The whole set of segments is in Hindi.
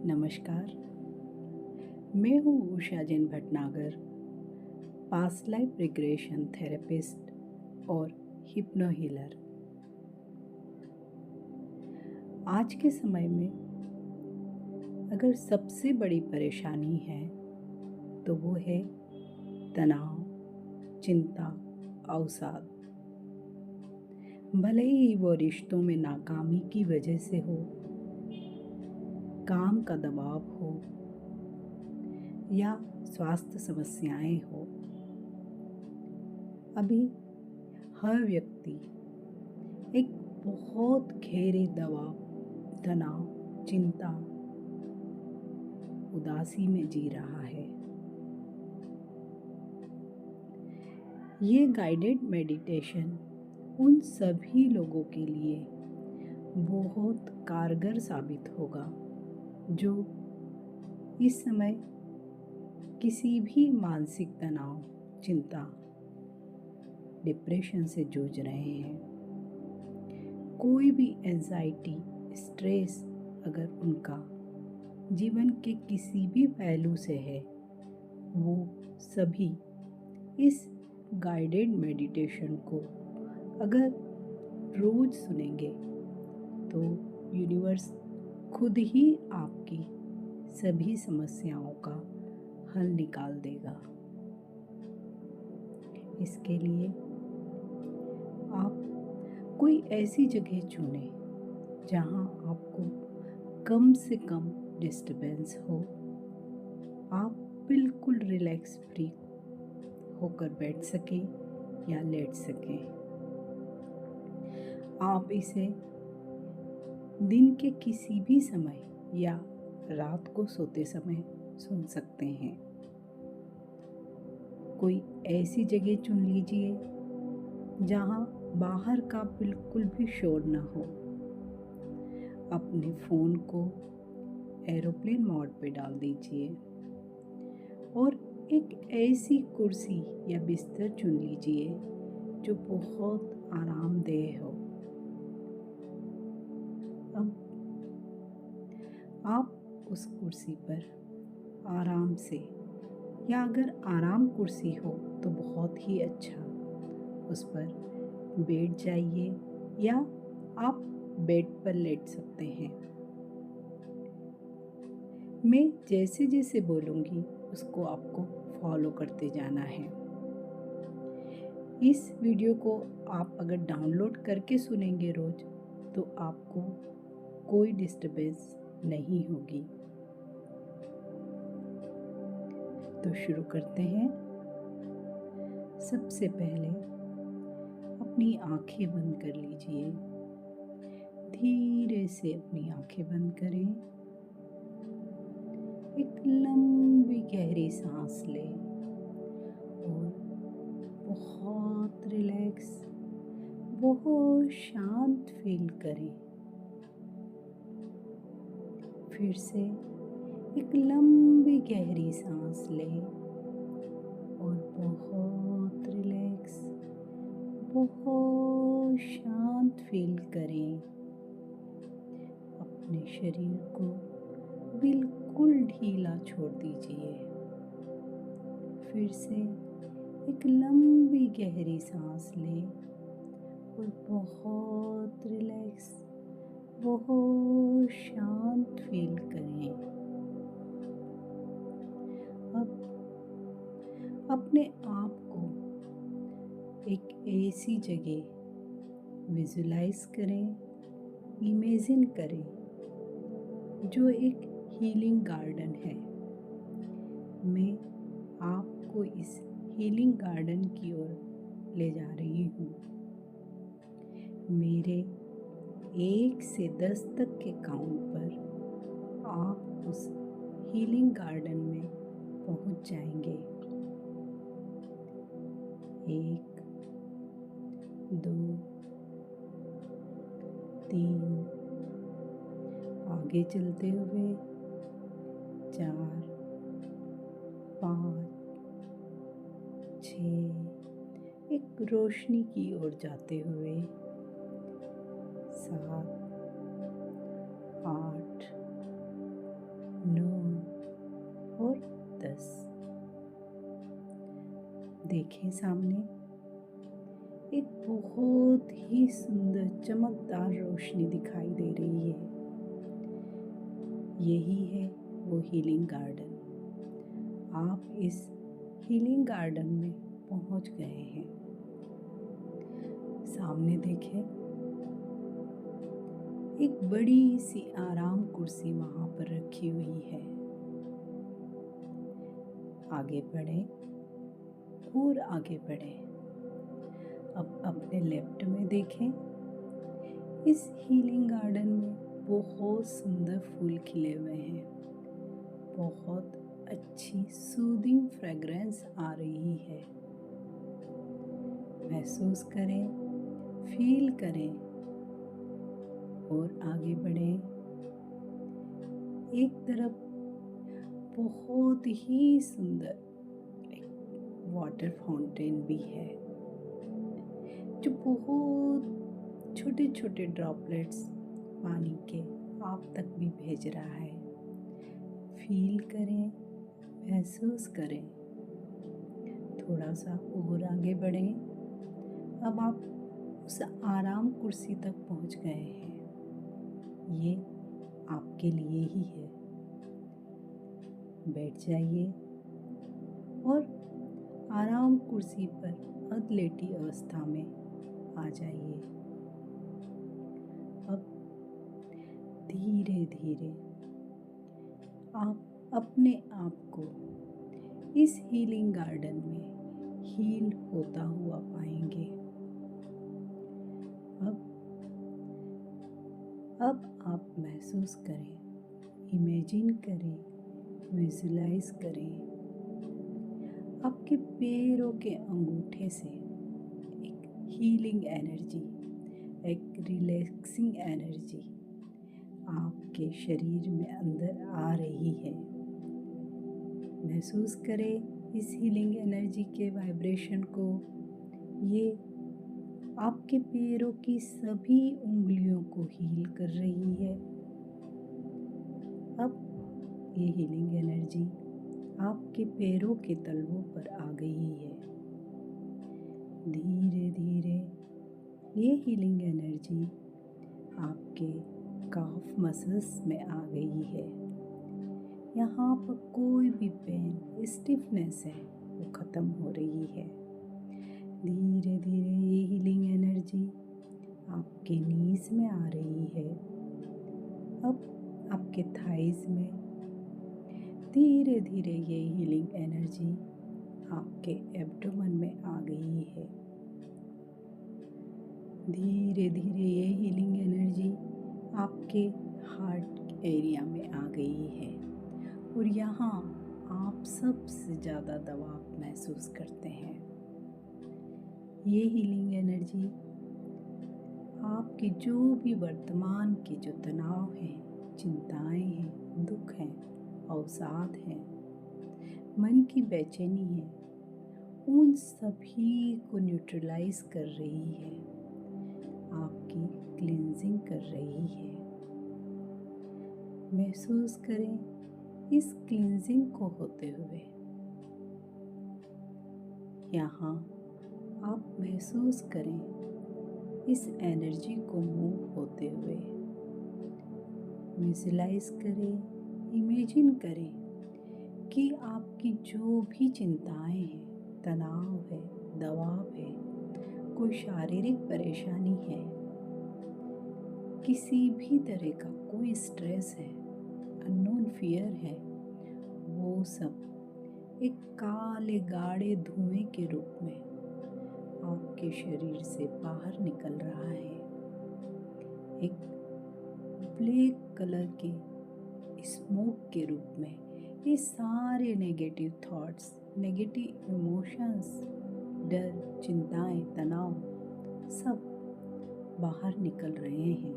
नमस्कार। मैं हूँ Usha Jain Bhatnagar, past life regression therapist और हिप्नो हीलर। आज के समय में अगर सबसे बड़ी परेशानी है तो वो है तनाव, चिंता, अवसाद। भले ही वो रिश्तों में नाकामी की वजह से हो, काम का दबाव हो या स्वास्थ्य समस्याएं हो, अभी हर व्यक्ति एक बहुत गहरे दबाव, तनाव, चिंता, उदासी में जी रहा है। ये गाइडेड मेडिटेशन उन सभी लोगों के लिए बहुत कारगर साबित होगा जो इस समय किसी भी मानसिक तनाव, चिंता, डिप्रेशन से जूझ रहे हैं। कोई भी एंजाइटी, स्ट्रेस अगर उनका जीवन के किसी भी पहलू से है, वो सभी इस गाइडेड मेडिटेशन को अगर रोज सुनेंगे तो यूनिवर्स खुद ही आपकी सभी समस्याओं का हल निकाल देगा। इसके लिए आप कोई ऐसी जगह चुनें जहां आपको कम से कम डिस्टर्बेंस हो। आप बिल्कुल रिलैक्स फ्री होकर बैठ सकें या लेट सकें। आप इसे दिन के किसी भी समय या रात को सोते समय सुन सकते हैं। कोई ऐसी जगह चुन लीजिए जहां बाहर का बिल्कुल भी शोर न हो। अपने फ़ोन को एरोप्लेन मोड पे डाल दीजिए और एक ऐसी कुर्सी या बिस्तर चुन लीजिए जो बहुत आरामदेह हो। अब आप उस कुर्सी पर आराम से, या अगर आराम कुर्सी हो तो बहुत ही अच्छा, उस पर बैठ जाइए या आप बेड पर लेट सकते हैं। मैं जैसे जैसे बोलूँगी उसको आपको फॉलो करते जाना है। इस वीडियो को आप अगर डाउनलोड करके सुनेंगे रोज तो आपको कोई डिस्टर्बेंस नहीं होगी। तो शुरू करते हैं। सबसे पहले अपनी आंखें बंद कर लीजिए। धीरे से अपनी आंखें बंद करें। एक लंबी गहरी सांस लें और बहुत रिलैक्स, बहुत शांत फील करें। फिर से एक लंबी गहरी सांस लें और बहुत रिलैक्स, बहुत शांत फील करें। अपने शरीर को बिल्कुल ढीला छोड़ दीजिए। फिर से एक लंबी गहरी सांस लें और बहुत रिलैक्स, बहुत शांत फील करें। अब अपने आप को एक ऐसी जगह विजुलाइज करें, इमेजिन करें जो एक हीलिंग गार्डन है। मैं आपको इस हीलिंग गार्डन की ओर ले जा रही हूँ। मेरे 1 से 10 तक के काउंट पर आप उस हीलिंग गार्डन में पहुँच जाएंगे। 1, 2, 3, आगे चलते हुए 4, 5, 6, एक रोशनी की ओर जाते हुए 7, 8, देखें सामने एक बहुत ही सुंदर चमकदार रोशनी दिखाई दे रही है। यही है वो हीलिंग गार्डन। आप इस हीलिंग गार्डन में पहुंच गए हैं। सामने देखें, एक बड़ी सी आराम कुर्सी वहां पर रखी हुई है। आगे बढ़े और आगे बढ़े। अब अपने लेफ्ट में देखें, इस हीलिंग गार्डन में बहुत सुंदर फूल खिले हुए हैं। बहुत अच्छी सूदिंग फ्रेग्रेंस आ रही है। महसूस करें, फील करें और आगे बढ़ें। एक तरफ बहुत ही सुंदर एक वाटर फाउंटेन भी है, जो बहुत छोटे छोटे ड्रॉपलेट्स पानी के आप तक भी भेज रहा है। फील करें, महसूस करें। थोड़ा सा और आगे बढ़ें। अब आप उस आराम कुर्सी तक पहुंच गए हैं। ये आपके लिए ही है। बैठ जाइए और आराम कुर्सी पर अधलेटी अवस्था में आ जाइए। अब धीरे धीरे आप अपने आप को इस हीलिंग गार्डन में हील होता हुआ पाएंगे। अब आप महसूस करें, इमेजिन करें, विजुलाइज करें, आपके पैरों के अंगूठे से एक हीलिंग एनर्जी, एक रिलैक्सिंग एनर्जी आपके शरीर में अंदर आ रही है। महसूस करें इस हीलिंग एनर्जी के वाइब्रेशन को। ये आपके पैरों की सभी उंगलियों को हील कर रही है। अब ये हीलिंग एनर्जी आपके पैरों के तलवों पर आ गई है। धीरे धीरे ये हीलिंग एनर्जी आपके काफ मसल्स में आ गई है। यहाँ पर कोई भी पेन, स्टिफनेस है, वो ख़त्म हो रही है। धीरे धीरे ये हीलिंग एनर्जी आपके नीज में आ रही है। अब आपके थाइज में धीरे धीरे ये हीलिंग एनर्जी आपके एब्डोमेन में आ गई है। धीरे धीरे ये हीलिंग एनर्जी आपके हार्ट एरिया में आ गई है और यहाँ आप सबसे ज़्यादा दबाव महसूस करते हैं। ये हीलिंग एनर्जी आपके जो भी वर्तमान के जो तनाव हैं, चिंताएं हैं, दुख हैं, अवसाद हैं, मन की बेचैनी है, उन सभी को न्यूट्रलाइज कर रही है, आपकी क्लींजिंग कर रही है। महसूस करें इस क्लींजिंग को होते हुए। यहाँ आप महसूस करें इस एनर्जी को मूव होते हुए। विजुलाइज करें, इमेजिन करें कि आपकी जो भी चिंताएं हैं, तनाव है, दबाव है, कोई शारीरिक परेशानी है, किसी भी तरह का कोई स्ट्रेस है, अननोन फियर है, वो सब एक काले गाढ़े धुएं के रूप में आपके शरीर से बाहर निकल रहा है। एक ब्लैक कलर के स्मोक के रूप में ये सारे नेगेटिव थॉट्स, नेगेटिव इमोशंस, डर, चिंताएं, तनाव सब बाहर निकल रहे हैं।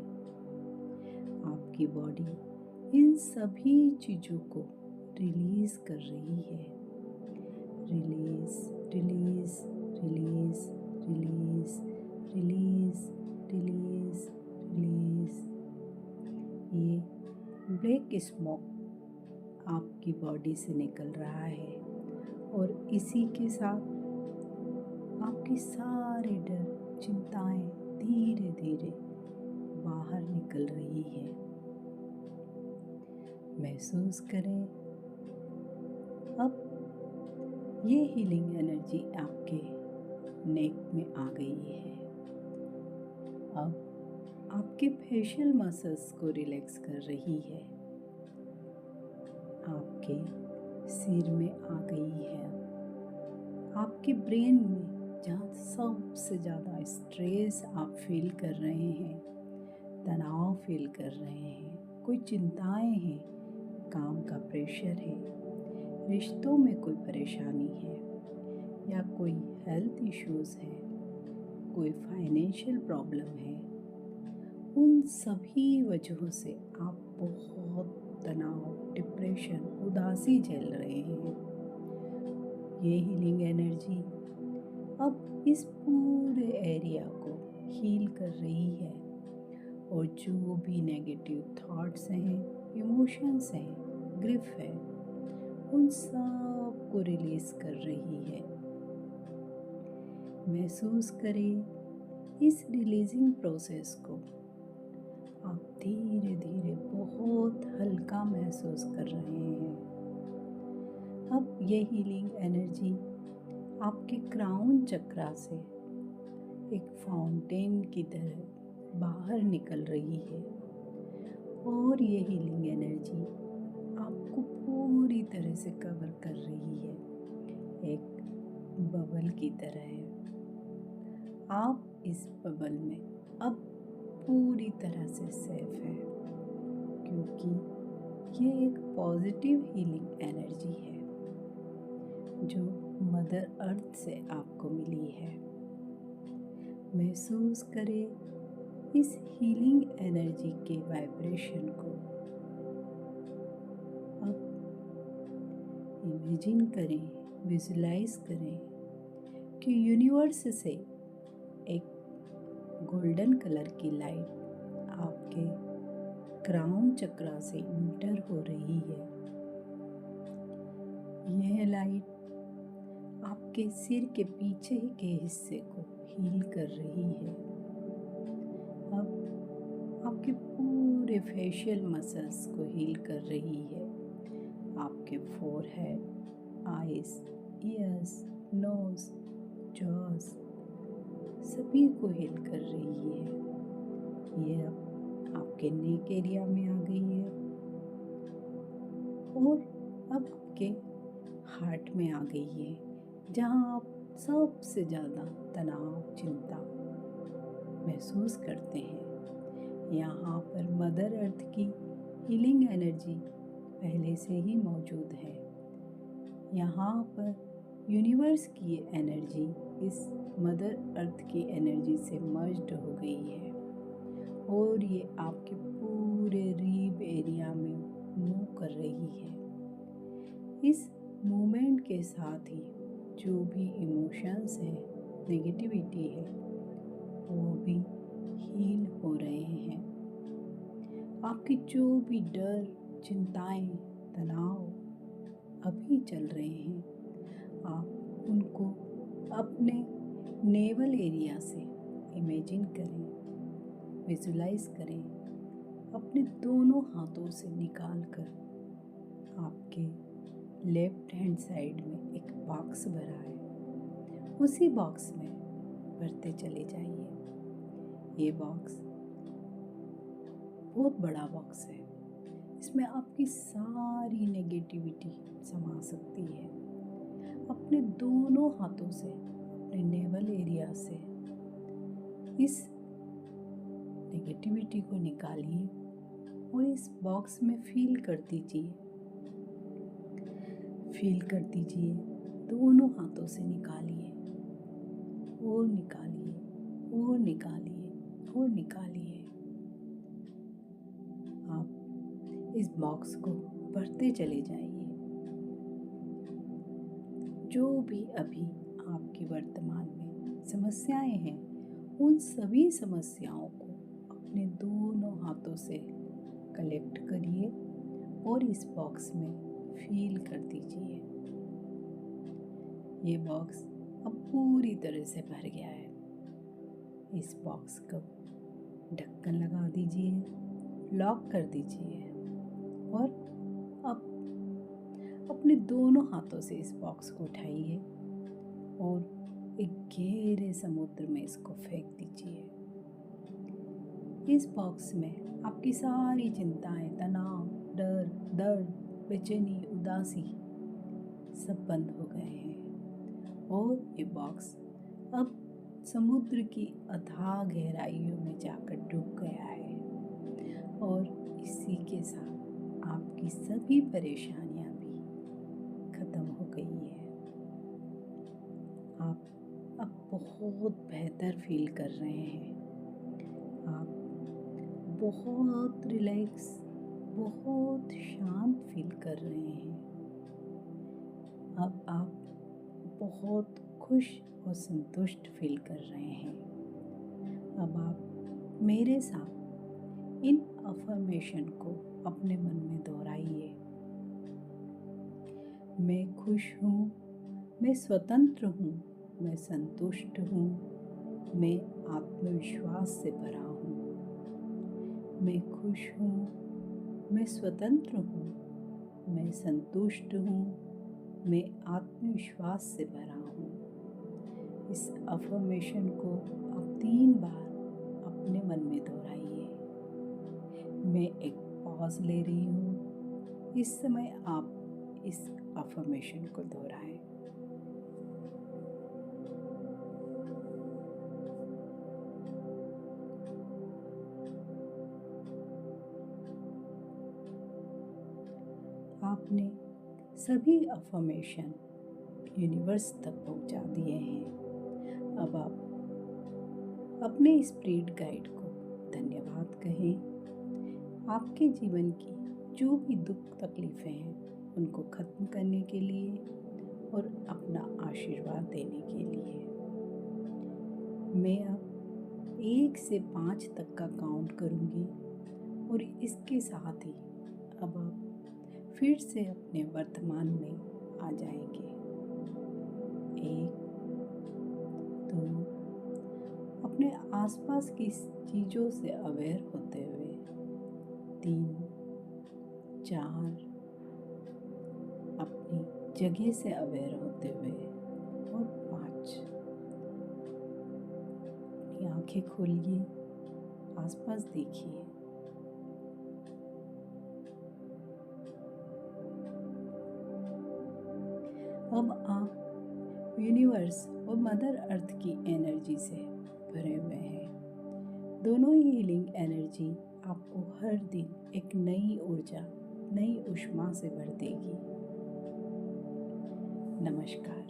आपकी बॉडी इन सभी चीज़ों को रिलीज कर रही है। Release, release, release, release, release, release, release. ये ब्लैक स्मोक आपकी बॉडी से निकल रहा है और इसी के साथ आपके सारे डर, चिंताएं धीरे धीरे बाहर निकल रही है। महसूस करें अब ये हीलिंग एनर्जी आपके नेक में आ गई है। अब आपके फेशियल मसल्स को रिलैक्स कर रही है। आपके सिर में आ गई है। आपके ब्रेन में जहाँ सबसे ज़्यादा स्ट्रेस आप फील कर रहे हैं, तनाव फील कर रहे हैं, कोई चिंताएं हैं, काम का प्रेशर है, रिश्तों में कोई परेशानी है या कोई हेल्थ इश्यूज़ है, कोई फाइनेंशियल प्रॉब्लम है, उन सभी वजहों से आप बहुत तनाव, डिप्रेशन, उदासी झेल रहे हैं। ये हीलिंग एनर्जी अब इस पूरे एरिया को हील कर रही है और जो भी नेगेटिव थॉट्स हैं, इमोशंस हैं, ग्रिफ है, उन सब को रिलीज कर रही है। महसूस करें इस रिलीजिंग प्रोसेस को। आप धीरे धीरे बहुत हल्का महसूस कर रहे हैं। अब ये हीलिंग एनर्जी आपके क्राउन चक्रा से एक फाउंटेन की तरह बाहर निकल रही है और ये हीलिंग एनर्जी आपको पूरी तरह से कवर कर रही है, एक बबल की तरह है। आप इस बबल में अब पूरी तरह से सेफ है क्योंकि ये एक पॉजिटिव हीलिंग एनर्जी है जो मदर अर्थ से आपको मिली है। महसूस करें इस हीलिंग एनर्जी के वाइब्रेशन को। अब इमेजिन करें, विजुलाइज करें कि यूनिवर्स से एक गोल्डन कलर की लाइट आपके क्राउन चक्रा से इंटर हो रही है। यह लाइट आपके सिर के पीछे के हिस्से को हील कर रही है। अब आपके पूरे फेशियल मसल्स को हील कर रही है। आपके forehead, eyes, ears, nose, jaws सभी को हील कर रही है। ये अब आपके नेक एरिया में आ गई है और अब आपके हार्ट में आ गई है, जहाँ आप सबसे ज़्यादा तनाव, चिंता महसूस करते हैं। यहाँ पर मदर अर्थ की हीलिंग एनर्जी पहले से ही मौजूद है। यहाँ पर यूनिवर्स की एनर्जी इस मदर अर्थ की एनर्जी से मर्ज्ड हो गई है और ये आपके पूरे रीब एरिया में मूव कर रही है। इस मूवमेंट के साथ ही जो भी इमोशंस है, नेगेटिविटी है, वो भी हील हो रहे हैं। आपके जो भी डर, चिंताएं, तनाव अभी चल रहे हैं, आप उनको अपने नेवल एरिया से इमेजिन करें, विजुलाइज करें, अपने दोनों हाथों से निकाल कर आपके लेफ्ट हैंड साइड में एक बॉक्स भरा है, उसी बॉक्स में भरते चले जाइए। ये बॉक्स बहुत बड़ा बॉक्स है, इसमें आपकी सारी नेगेटिविटी समा सकती है। अपने दोनों हाथों से अपने नेवल एरिया से इस नेगेटिविटी को निकालिए और इस बॉक्स में फील कर दीजिए, दोनों हाथों से निकालिए और निकालिए और निकालिए और निकालिए। आप इस बॉक्स को भरते चले जाइए। जो भी अभी आपकी वर्तमान में समस्याएं हैं, उन सभी समस्याओं को अपने दोनों हाथों से कलेक्ट करिए और इस बॉक्स में फील कर दीजिए। ये बॉक्स अब पूरी तरह से भर गया है। इस बॉक्स को ढक्कन लगा दीजिए, लॉक कर दीजिए और अब अपने दोनों हाथों से इस बॉक्स को उठाइए और एक गहरे समुद्र में इसको फेंक दीजिए। इस बॉक्स में आपकी सारी चिंताएं, तनाव, डर, दर्द, बेचैनी, उदासी सब बंद हो गए हैं और ये बॉक्स अब समुद्र की अथाह गहराइयों में जाकर डूब गया है और इसी के साथ आपकी सभी परेशानियां भी खत्म हो गई है। आप अब बहुत बेहतर फील कर रहे हैं। आप बहुत रिलैक्स, बहुत शांत फील कर रहे हैं। अब आप बहुत खुश और संतुष्ट फील कर रहे हैं। अब आप मेरे साथ इन अफर्मेशन को अपने मन में दोहराइए। मैं खुश हूँ, मैं स्वतंत्र हूँ, मैं संतुष्ट हूँ, मैं आत्मविश्वास से भरा हूँ। मैं खुश हूँ, मैं स्वतंत्र हूँ, मैं संतुष्ट हूँ, मैं आत्मविश्वास से भरा हूँ। इस अफर्मेशन को आप 3 बार अपने मन में दोहराइए। मैं एक पॉज ले रही हूँ। इस समय आप इस अफर्मेशन को दोहराएं। आपने सभी अफर्मेशन यूनिवर्स तक पहुंचा दिए हैं। अब आप अपने स्पिरिट गाइड को धन्यवाद कहें। आपके जीवन की जो भी दुख तकलीफ़ें हैं उनको ख़त्म करने के लिए और अपना आशीर्वाद देने के लिए। मैं अब 1 से 5 तक का काउंट करूँगी और इसके साथ ही अब आप फिर से अपने वर्तमान में आ जाएंगे। 1, 2, अपने आसपास की चीज़ों से अवेयर होते हुए 3, 4, अपनी जगह से अवेयर होते हुए और 5, अपनी आंखें खोलिए, आसपास देखिए। अब आप यूनिवर्स और मदर अर्थ की एनर्जी से भरे हुए हैं। दोनों ही हीलिंग एनर्जी आपको हर दिन एक नई ऊर्जा, नई ऊष्मा से भर देगी। नमस्कार।